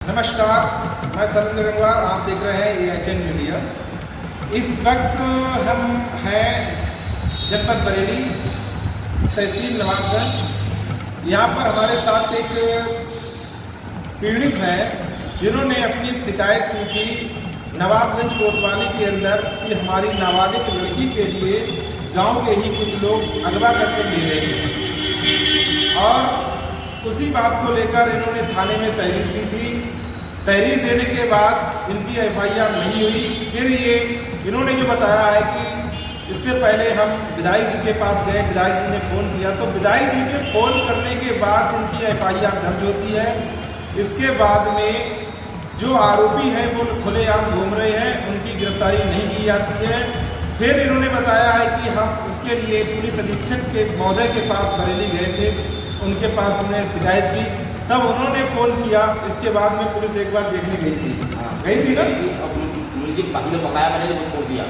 नमस्कार, मैं सरिंदर गंगवार, आप देख रहे हैं AHN मीडिया। इस वक्त हम हैं जनपद बरेली, तहसील नवाबगंज। यहाँ पर हमारे साथ एक पीड़ित है जिन्होंने अपनी शिकायत की थी नवाबगंज कोतवाली के अंदर कि हमारी नाबालिग लड़की के लिए गांव के ही कुछ लोग अगवा करके ले गए थे और उसी बात को लेकर इन्होंने थाने में तहरीर दी थी। तहरीर देने के बाद इनकी FIR नहीं हुई। फिर ये इन्होंने जो बताया है कि इससे पहले हम विधायक जी के पास गए, विधायक जी ने फ़ोन किया तो विधायक जी के फ़ोन करने के बाद इनकी FIR दर्ज होती है। इसके बाद में जो आरोपी हैं वो खुलेआम घूम रहे हैं, उनकी गिरफ्तारी नहीं की जाती है। फिर इन्होंने बताया है कि हम इसके लिए पुलिस अधीक्षक के महोदय के पास बरेली गए थे, उनके पास हमने शिकायत की, तब उन्होंने फ़ोन किया। इसके बाद में पुलिस एक बार देखने गई थी। गई थी ना, मुलजिम पकड़ाया, मैंने तो छोड़ दिया।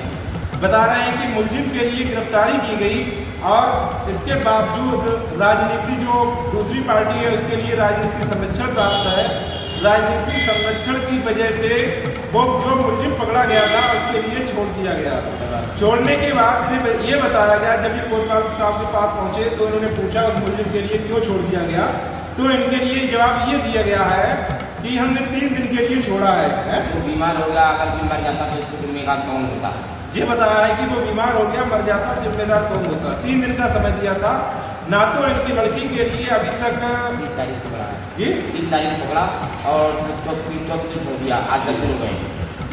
बता रहे हैं कि मुलजिम के लिए गिरफ्तारी की गई और इसके बावजूद राजनीति जो दूसरी पार्टी है उसके लिए राजनीतिक संरक्षण प्राप्त है। राजनीतिक संरक्षण की वजह से वो जो मुलजिम पकड़ा गया था उसके लिए छोड़ दिया गया। छोड़ने के बाद ये बताया गया, जब ये कोतवाल साहब के पास पहुंचे तो उन्होंने पूछा उस मुलजिम के लिए क्यों छोड़ दिया गया, तो इनके लिए जवाब ये दिया गया है कि हमने 3 दिन के लिए छोड़ा है। वो बीमार हो गया, अगर बीमार जाता तो इसको जिम्मेदार कौन होता? ये बताया है कि वो बीमार हो गया, मर जाता, जिम्मेदार कौन होता। 3 दिन का समय दिया था। ना तो इनकी लड़की के लिए अभी तक 30 तारीख को पकड़ा जी 30 तारीख को पकड़ा और 24 दिन छोड़ दिया। आज 10 दिन हो गए।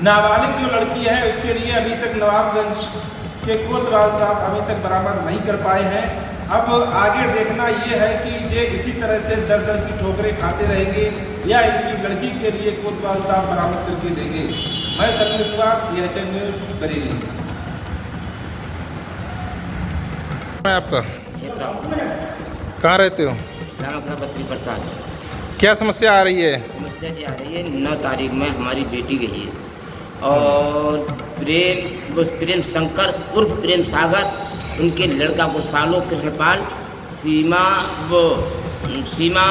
नाबालिग जो लड़की है उसके लिए अभी तक नवाबगंज के कोतवाल साहब अभी तक बरामद नहीं कर पाए हैं। अब आगे देखना ये है कि ये इसी तरह से दर दर की ठोकरें खाते रहेंगे या इनकी लड़की के लिए कोतवाल साहब बरामद करके देंगे। मैं सरिंदर गंगवार, AHN न्यूज़ बरेली। आपका कहाँ रहते हो? बद्री प्रसाद। क्या समस्या आ रही है? समस्या ये आ रही है, 9 तारीख में हमारी बेटी गई है और प्रेम शंकर उर्फ प्रेम सागर, उनके लड़का को सालों कृष्णपाल, सीमा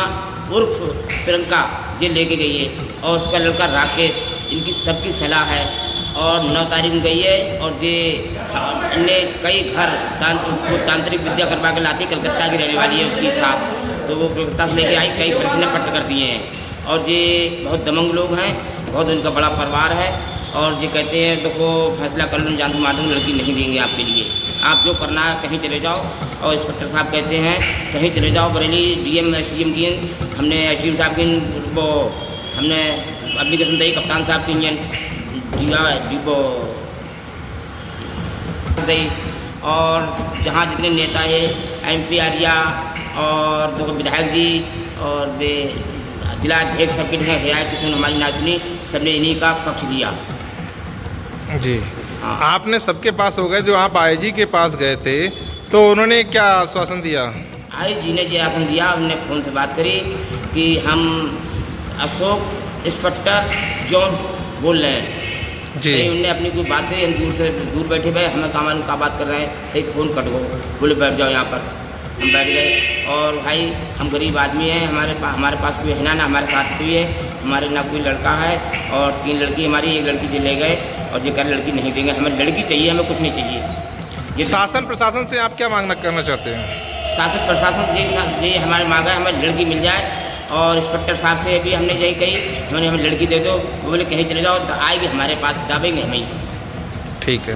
उर्फ प्रियंका ये लेके गई है और उसका लड़का राकेश। इनकी सबकी सलाह है और 9 तारीख में गई है और ये ने कई घर तांत्रिक विद्या करवा के लाती। कलकत्ता की रहने वाली है उसकी सास, तो वो कलकत्ता से लेके आई, कई घर ने पट्ट कर दिए हैं और ये बहुत दमंग लोग हैं, बहुत उनका बड़ा परिवार है और ये कहते हैं देखो फैसला कर लो, जानू माटू लड़की नहीं देंगे आपके लिए, आप जो करना है कहीं चले जाओ। और इंस्पेक्टर साहब कहते हैं कहीं चले जाओ, बरेली DM SDM की हमने SDM साहब की वो हमने एप्लीकेशन दी, कप्तान साहब की डिपो दी और जहाँ जितने नेता है MP आर्या और दो विधायक जी और वे जिला अध्यक्ष सबके हैं, किसी ने हमारी ना सुनी, सबने इन्हीं का पक्ष दिया जी। हाँ। आपने सबके पास हो गए, जो आप IG के पास गए थे तो उन्होंने क्या आश्वासन दिया? IG ने जो आश्वासन दिया, हमने फ़ोन से बात करी कि हम अशोक इंस्पेक्टर जॉन बोल रहे हैं जी। उनने अपनी कोई बात करी, हम दूर बैठे हुए, हमें कामान का बात कर रहे हैं, एक फ़ोन कट गो, बोले बैठ जाओ यहाँ पर। हम बैठ गए और भाई हम गरीब आदमी हैं, हमारे पास कोई है ना हमारे साथ कोई है, हमारे ना कोई लड़का है और 3 लड़की हमारी, एक लड़की जो ले गए और ये कह लड़की नहीं देंगे, हमें लड़की चाहिए, हमें कुछ नहीं चाहिए। ये शासन प्रशासन से आप क्या मांगना करना चाहते हैं? शासन प्रशासन से ये हमारे मांगा है, हमें लड़की मिल जाए और इंस्पेक्टर साहब से भी हमने यही कही, हमें लड़की दे दो। वो बोले कहीं चले जाओ, तो आएगी हमारे पास, दाबेंगे हमें। ठीक है।